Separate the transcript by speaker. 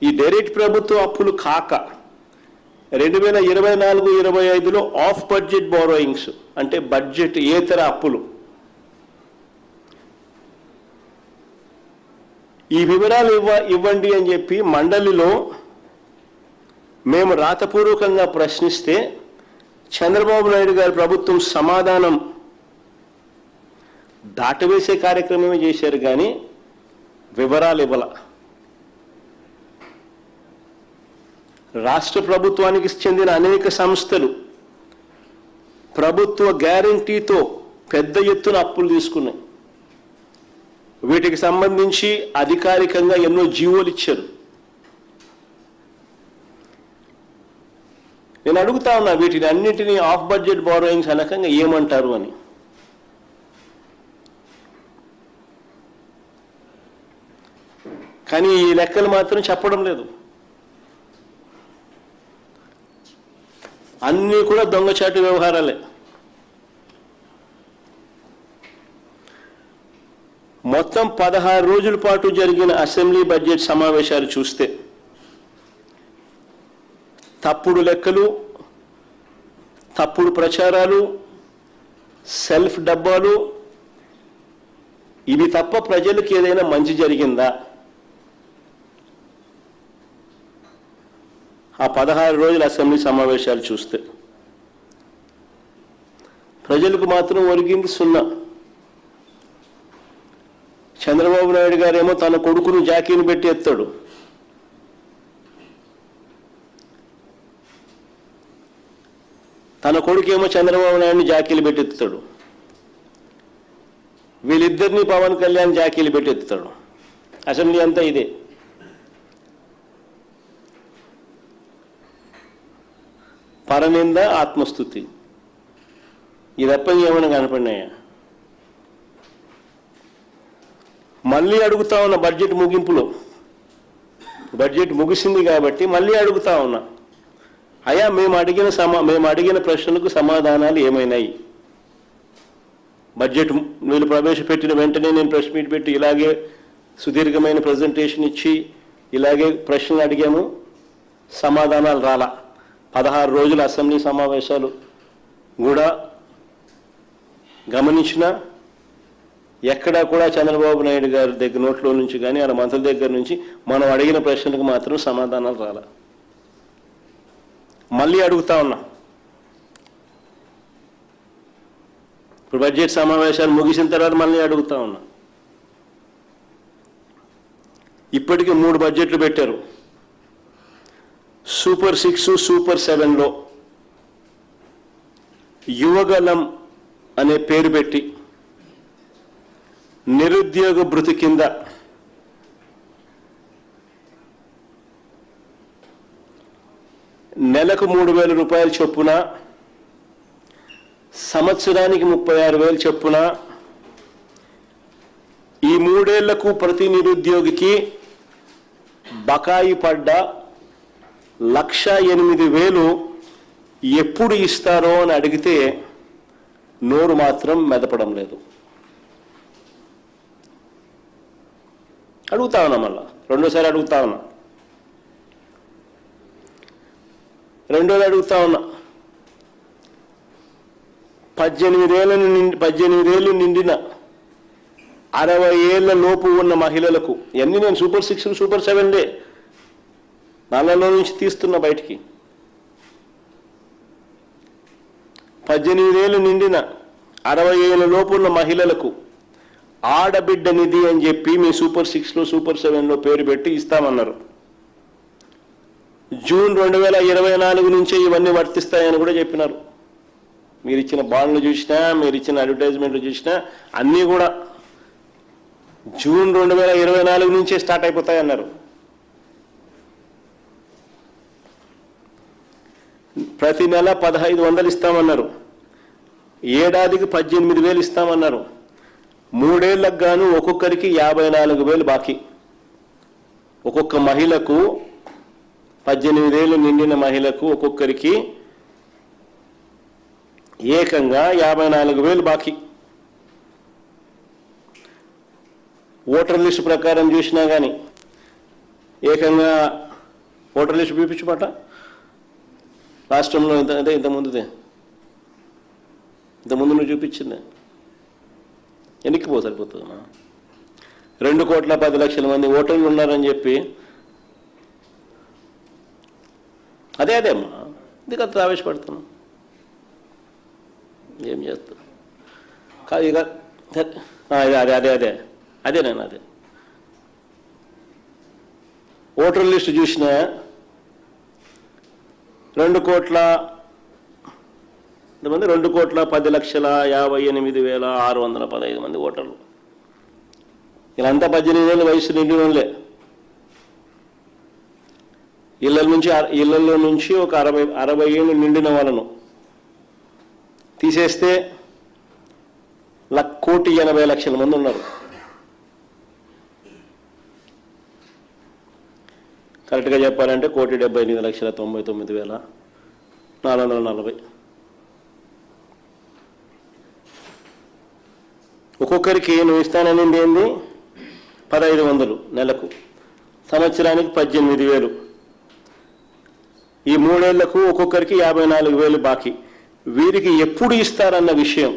Speaker 1: ఈ డైరెక్ట్ ప్రభుత్వ అప్పులు కాక 2024-25లో ఆఫ్ బడ్జెట్ బారోయింగ్స్ అంటే బడ్జెట్ ఏతర అప్పులు, ఈ వివరాలు ఇవ్వండి అని చెప్పి మండలిలో మేము రాతపూర్వకంగా ప్రశ్నిస్తే చంద్రబాబు నాయుడు గారి ప్రభుత్వం సమాధానం దాటవేసే కార్యక్రమమే చేశారు కానీ వివరాలు ఇవ్వాల. రాష్ట్ర ప్రభుత్వానికి చెందిన అనేక సంస్థలు ప్రభుత్వ గ్యారంటీతో పెద్ద ఎత్తున అప్పులు తీసుకున్నాయి. వీటికి సంబంధించి అధికారికంగా ఎన్నో జీవోలు ఇచ్చారు. నేను అడుగుతా ఉన్నా, వీటిని అన్నింటినీ ఆఫ్ బడ్జెట్ బారోయింగ్స్ అనకంగా ఏమంటారు అని. కానీ ఈ లెక్కలు మాత్రం చెప్పడం లేదు. అన్నీ కూడా దొంగచాటు వ్యవహారాలే. మొత్తం 16 రోజుల పాటు జరిగిన అసెంబ్లీ బడ్జెట్ సమావేశాలు చూస్తే తప్పుడు లెక్కలు, తప్పుడు ప్రచారాలు, సెల్ఫ్ డబ్బాలు, ఇవి తప్ప ప్రజలకు ఏదైనా మంచి జరిగిందా? ఆ 16 రోజుల అసెంబ్లీ సమావేశాలు చూస్తే ప్రజలకు మాత్రం ఒరిగింది సున్నా. చంద్రబాబు నాయుడు గారేమో తన కొడుకును జాకీని పెట్టి ఎత్తాడు. తన కొడుకేమో చంద్రబాబు నాయుడిని జాకీలు పెట్టి ఎత్తుతాడు. వీళ్ళిద్దరినీ పవన్ కళ్యాణ్ జాకీలు పెట్టి ఎత్తుతాడు. అసెంబ్లీ అంతా ఇదే. పరనింద, ఆత్మస్తుతి, ఇది తప్ప ఏమైనా కనపడినాయా? మళ్ళీ అడుగుతా ఉన్నా, బడ్జెట్ ముగింపులో, బడ్జెట్ ముగిసింది కాబట్టి మళ్ళీ అడుగుతా ఉన్నా, అయ్యా మేము అడిగిన ప్రశ్నలకు సమాధానాలు ఏమైనాయి? బడ్జెట్ వీళ్ళు ప్రవేశపెట్టిన వెంటనే నేను ప్రెస్ మీట్ పెట్టి ఇలాగే సుదీర్ఘమైన ప్రజెంటేషన్ ఇచ్చి ఇలాగే ప్రశ్నలు అడిగాము, సమాధానాలు రాలా. 16 రోజుల అసెంబ్లీ సమావేశాలు కూడా గమనించినా ఎక్కడా కూడా చంద్రబాబు నాయుడు గారి దగ్గర నోట్లో నుంచి కానీ ఆయన మంత్రుల దగ్గర నుంచి మనం అడిగిన ప్రశ్నలకు మాత్రం సమాధానాలు రాలా. మళ్ళీ అడుగుతా ఉన్నా, ఇప్పుడు బడ్జెట్ సమావేశాలు ముగిసిన తర్వాత మళ్ళీ అడుగుతా ఉన్నా. ఇప్పటికీ 3 బడ్జెట్లు పెట్టారు. సూపర్ 6, సూపర్ 7లో యువగలం అనే పేరు పెట్టి నిరుద్యోగ భృతి కింద నెలకు 3,000 రూపాయల చొప్పున, సంవత్సరానికి 36,000 చొప్పున, ఈ 3 ఏళ్లకు ప్రతి నిరుద్యోగికి బకాయి పడ్డ 1,08,000 ఎప్పుడు ఇస్తారో అని అడిగితే నోరు మాత్రం మెదపడం లేదు. అడుగుతా ఉన్నా, మళ్ళా రెండోసారి అడుగుతా ఉన్నా. రెండోది అడుగుతా ఉన్నా, 18 ఏళ్ళు నిండిన 60 ఏళ్ల లోపు ఉన్న మహిళలకు, ఇవన్నీ నేను సూపర్ 6, సూపర్ 7లే నాళ్ళలో నుంచి తీస్తున్నా బయటికి. 18 ఏళ్ళు నిండిన 60 ఏళ్ళ లోపు ఉన్న మహిళలకు ఆడబిడ్డ నిధి అని చెప్పి మీ సూపర్ 6లో, సూపర్ 7లో పేరు పెట్టి ఇస్తామన్నారు. జూన్ 2024 నుంచే ఇవన్నీ వర్తిస్తాయని కూడా చెప్పినారు. మీరు ఇచ్చిన బాండ్లు చూసినా, మీరు ఇచ్చిన అడ్వర్టైజ్మెంట్లు చూసినా అన్నీ కూడా జూన్ 2024 నుంచే స్టార్ట్ అయిపోతాయన్నారు. ప్రతి నెల 1,500 ఇస్తామన్నారు. ఏడాదికి 18,000 ఇస్తామన్నారు. 3 ఏళ్లకు గాను ఒక్కొక్కరికి 54,000 బాకీ. ఒక్కొక్క మహిళకు, 18 ఏళ్ళు నిండిన మహిళకు ఒక్కొక్కరికి ఏకంగా 54,000 బాకీ. ఓటర్ లిస్టు ప్రకారం చూసినా కానీ ఏకంగా ఓటర్ లిస్ట్ చూపించమాట రాష్ట్రంలో అదే ఇంతకుముందుదే ఇంతకుముందు నువ్వు చూపించిందే ఎన్నికపో సరిపోతుందమ్మా. 2,10,00,000 మంది ఓటర్లు ఉన్నారని చెప్పి అదే అమ్మా ఇది అంత ఆవేశపడుతున్నాం. ఏం చేస్తాం కాదు ఇక అదే నేను అదే ఓటర్ లిస్టు చూసిన 2,10,58,615 మంది ఓటర్లు. వీళ్ళంతా 18 ఏళ్ళ వయసు నిండిన వాళ్ళే. ఇళ్లలో నుంచి ఒక 60 ఏళ్ళు నిండిన వాళ్ళను తీసేస్తే 1,80,00,000 మంది ఉన్నారు. కరెక్ట్గా చెప్పాలంటే 1,78,99,440. ఒక్కొక్కరికి నువ్వు ఇస్తాననింది ఏంది 1,500 నెలకు, సంవత్సరానికి 18,000. ఈ 3 ఏళ్లకు ఒక్కొక్కరికి 54,000 బాకీ. వీరికి ఎప్పుడు ఇస్తారన్న విషయం